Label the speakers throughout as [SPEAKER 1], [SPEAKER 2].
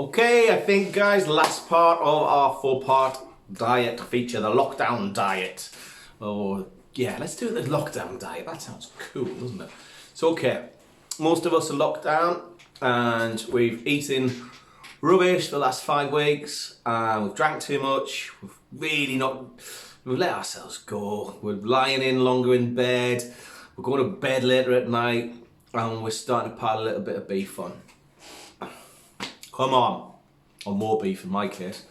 [SPEAKER 1] Okay, I think guys, last part of our 4-part diet feature, the lockdown diet. Oh yeah, let's do the lockdown diet. That sounds cool, doesn't it? So okay, most of us are locked down and we've eaten rubbish for the last 5 weeks and we've drank too much. We've let ourselves go. We're lying in longer in bed. We're going to bed later at night and we're starting to pile a little bit of beef on. Come on, or more beef in my case.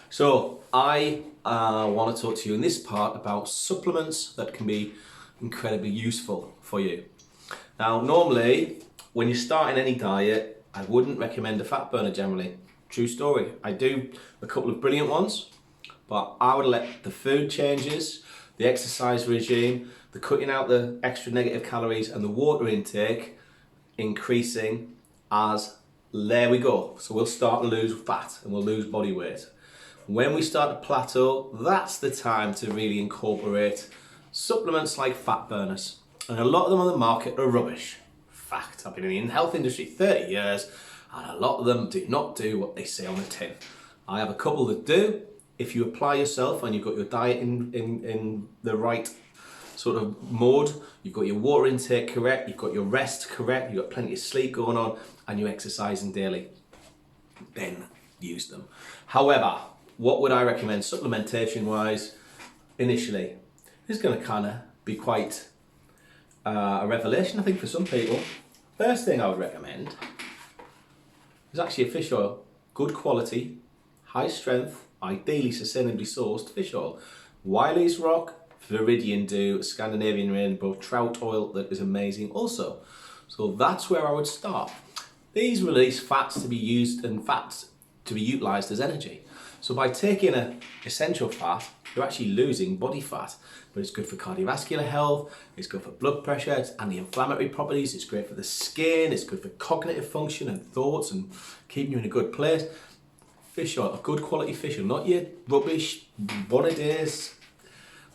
[SPEAKER 1] So I want to talk to you in this part about supplements that can be incredibly useful for you. Now normally when you're starting any diet, I wouldn't recommend a fat burner generally. True story. I do a couple of brilliant ones, but I would let the food changes, the exercise regime, the cutting out the extra negative calories and the water intake increasing as there we go. So we'll start to lose fat and we'll lose body weight. When we start to plateau, that's the time to really incorporate supplements like fat burners. And a lot of them on the market are rubbish. Fact, I've been in the health industry 30 years and a lot of them do not do what they say on the tin. I have a couple that do. If you apply yourself and you've got your diet in the right sort of mode, you've got your water intake correct, you've got your rest correct, you've got plenty of sleep going on, and you're exercising daily, then use them. However, what would I recommend supplementation wise initially? It's going to kind of be quite a revelation, I think, for some people. First thing I would recommend is actually a fish oil. Good quality, high strength, ideally sustainably sourced fish oil. Wiley's Rock, Viridian Dew, Scandinavian Rainbow, trout oil that is amazing also. So that's where I would start. These release fats to be used and fats to be utilized as energy. So by taking an essential fat, you're actually losing body fat, but it's good for cardiovascular health, it's good for blood pressure, it's anti-inflammatory properties, it's great for the skin, it's good for cognitive function and thoughts and keeping you in a good place. Fish oil, a good quality fish oil, not your rubbish, one a days,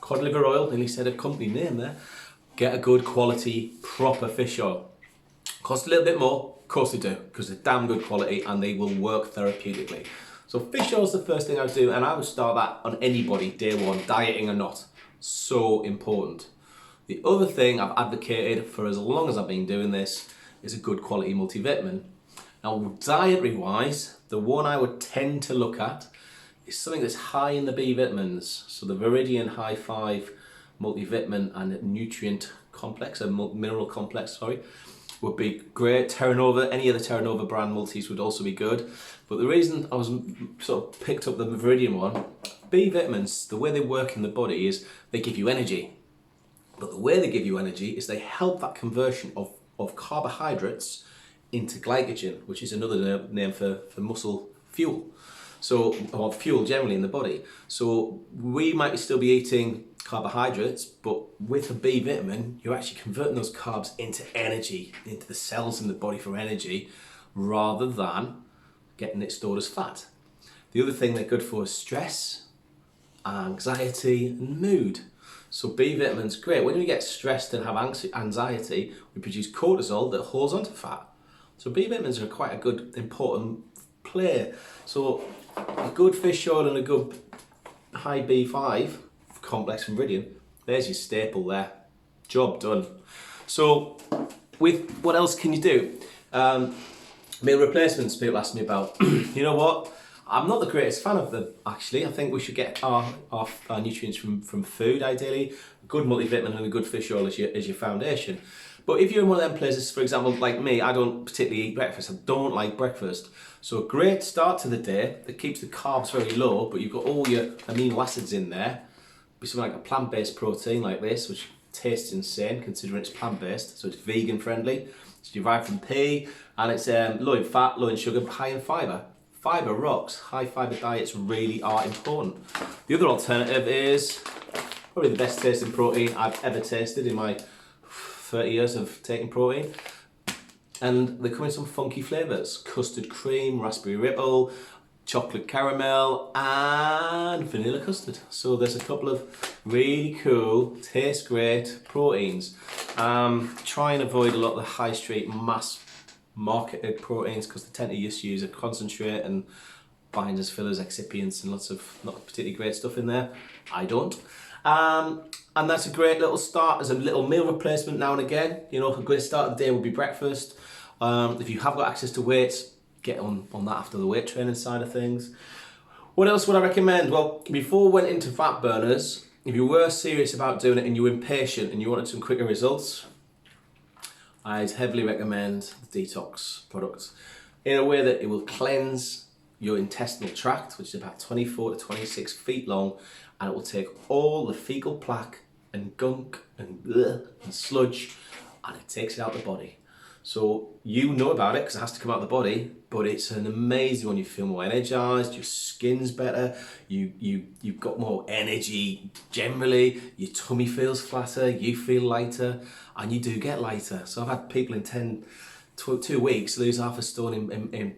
[SPEAKER 1] cod liver oil, nearly said a company name there. Get a good quality, proper fish oil. Cost a little bit more, of course they do, because they're damn good quality and they will work therapeutically. So fish oil is the first thing I would do, and I would start that on anybody, day one, dieting or not. So important. The other thing I've advocated for as long as I've been doing this is a good quality multivitamin. Now dietary wise, the one I would tend to look at is something that's high in the B vitamins. So the Viridian High 5 multivitamin and nutrient complex, a mineral complex, would be great. Terra Nova, any of the Terra Nova brand multis would also be good. But the reason I was sort of picked up the Viridian one, B vitamins, the way they work in the body is they give you energy. But the way they give you energy is they help that conversion of carbohydrates into glycogen, which is another name for muscle fuel. So, or fuel generally in the body. So we might still be eating carbohydrates, but with a B vitamin, you're actually converting those carbs into energy, into the cells in the body for energy, rather than getting it stored as fat. The other thing they're good for is stress, anxiety, and mood. So B vitamins, great. When we get stressed and have anxiety, we produce cortisol that holds onto fat. So B vitamins are quite a good, important play. So a good fish oil and a good high B5 complex from Viridian, there's your staple there. Job done. So with what else can you do? Meal replacements people ask me about. You know what? I'm not the greatest fan of them actually. I think we should get our nutrients from food ideally. A good multivitamin and a good fish oil as your foundation. But if you're in one of them places, for example, like me, I don't particularly eat breakfast. I don't like breakfast. So a great start to the day that keeps the carbs very low, but you've got all your amino acids in there. Be something like a plant-based protein like this, which tastes insane considering it's plant-based, so it's vegan friendly. It's derived from pea, and it's low in fat, low in sugar, but high in fibre. Fibre rocks. High fibre diets really are important. The other alternative is probably the best tasting protein I've ever tasted in my 30 years of taking protein. And they come in some funky flavours. Custard cream, raspberry ripple, chocolate caramel and vanilla custard. So there's a couple of really cool, taste great proteins. Try and avoid a lot of the high street mass marketed proteins because they tend to just use a concentrate and binders, fillers, excipients, and lots of not particularly great stuff in there. I don't. And that's a great little start as a little meal replacement now and again. You know, a great start of the day would be breakfast. If you have got access to weights, get on that after the weight training side of things. What else would I recommend? Well, before we went into fat burners, if you were serious about doing it and you were impatient and you wanted some quicker results, I'd heavily recommend the Detox products in a way that it will cleanse your intestinal tract, which is about 24 to 26 feet long, and it will take all the fecal plaque and gunk and sludge, and it takes it out of the body. So you know about it because it has to come out of the body, but it's an amazing one. You feel more energized, your skin's better, you've got more energy generally, your tummy feels flatter, you feel lighter, and you do get lighter. So I've had people in 2 weeks lose half a stone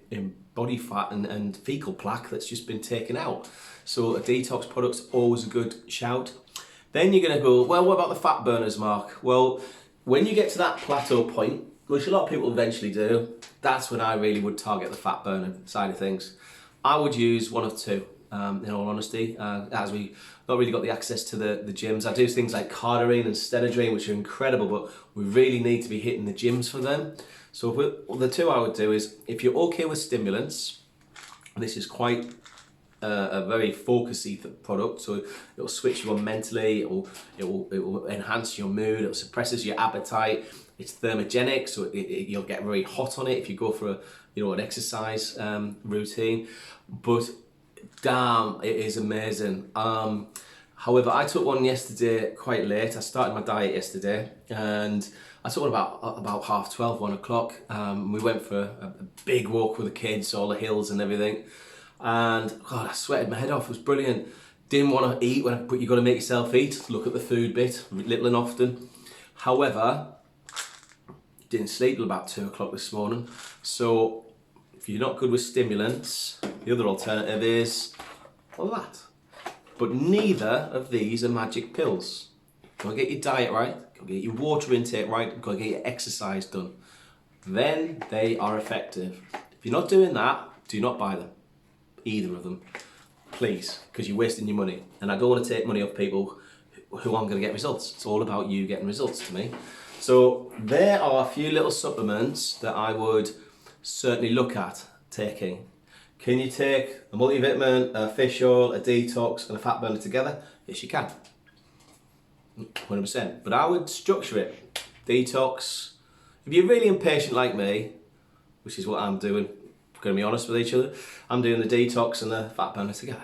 [SPEAKER 1] in body fat and fecal plaque that's just been taken out. So a detox product's always a good shout. Then you're going to go, well, what about the fat burners, Mark? Well, when you get to that plateau point, which a lot of people eventually do, that's when I really would target the fat burner side of things. I would use one of two, in all honesty, as we not really got the access to the gyms. I do things like cardarine and stenodrine, which are incredible, but we really need to be hitting the gyms for them. So the two I would do is, if you're okay with stimulants, this is quite a very focusy product, so it'll switch you on mentally, it will enhance your mood, it suppresses your appetite, it's thermogenic, so you'll get very hot on it if you go for an exercise routine, but damn, it is amazing. However, I took one yesterday quite late. I started my diet yesterday and I took one about 12:30, 1 o'clock. We went for a big walk with the kids, all the hills and everything. And God, I sweated my head off. It was brilliant. Didn't want to eat, but you've got to make yourself eat. Look at the food bit, little and often. However, didn't sleep till about 2 o'clock this morning. So if you're not good with stimulants, the other alternative is that. But neither of these are magic pills. Got to get your diet right, got to get your water intake right, got to get your exercise done. Then they are effective. If you're not doing that, do not buy them. Either of them, please, because you're wasting your money. And I don't want to take money off people who aren't going to get results. It's all about you getting results to me. So there are a few little supplements that I would certainly look at taking. Can you take a multivitamin, a fish oil, a detox and a fat burner together? Yes, you can. 100%. But I would structure it. Detox. If you're really impatient like me, which is what I'm doing, we're going to be honest with each other, I'm doing the detox and the fat burner together.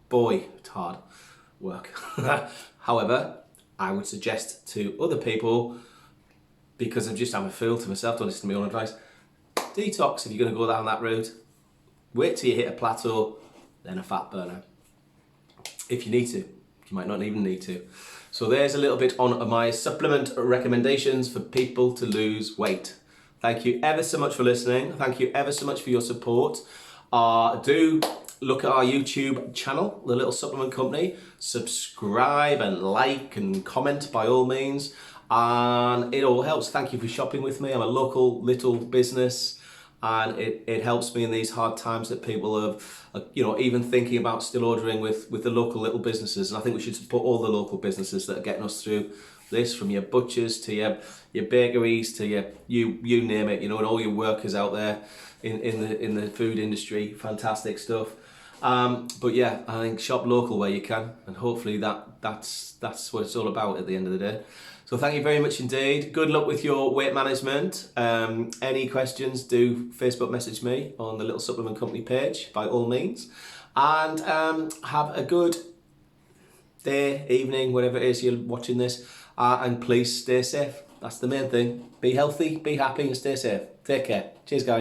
[SPEAKER 1] Boy, it's hard work. However, I would suggest to other people, because I'm just having a fool to myself, don't listen to my own advice, detox if you're going to go down that route. Wait till you hit a plateau, then a fat burner. If you need to. You might not even need to. So there's a little bit on my supplement recommendations for people to lose weight. Thank you ever so much for listening. Thank you ever so much for your support. Do look at our YouTube channel, The Little Supplement Company. Subscribe and like and comment by all means. And it all helps. Thank you for shopping with me. I'm a local little business. And it helps me in these hard times that people have, even thinking about still ordering with the local little businesses. And I think we should support all the local businesses that are getting us through this, from your butchers to your bakeries to you name it, and all your workers out there in the food industry. Fantastic stuff. But yeah, I think shop local where you can, and hopefully that's what it's all about at the end of the day. So thank you very much indeed. Good luck with your weight management. Any questions, do Facebook message me on the Little Supplement Company page, by all means. And have a good day, evening, whatever it is you're watching this. And please stay safe. That's the main thing. Be healthy, be happy, and stay safe. Take care. Cheers, guys.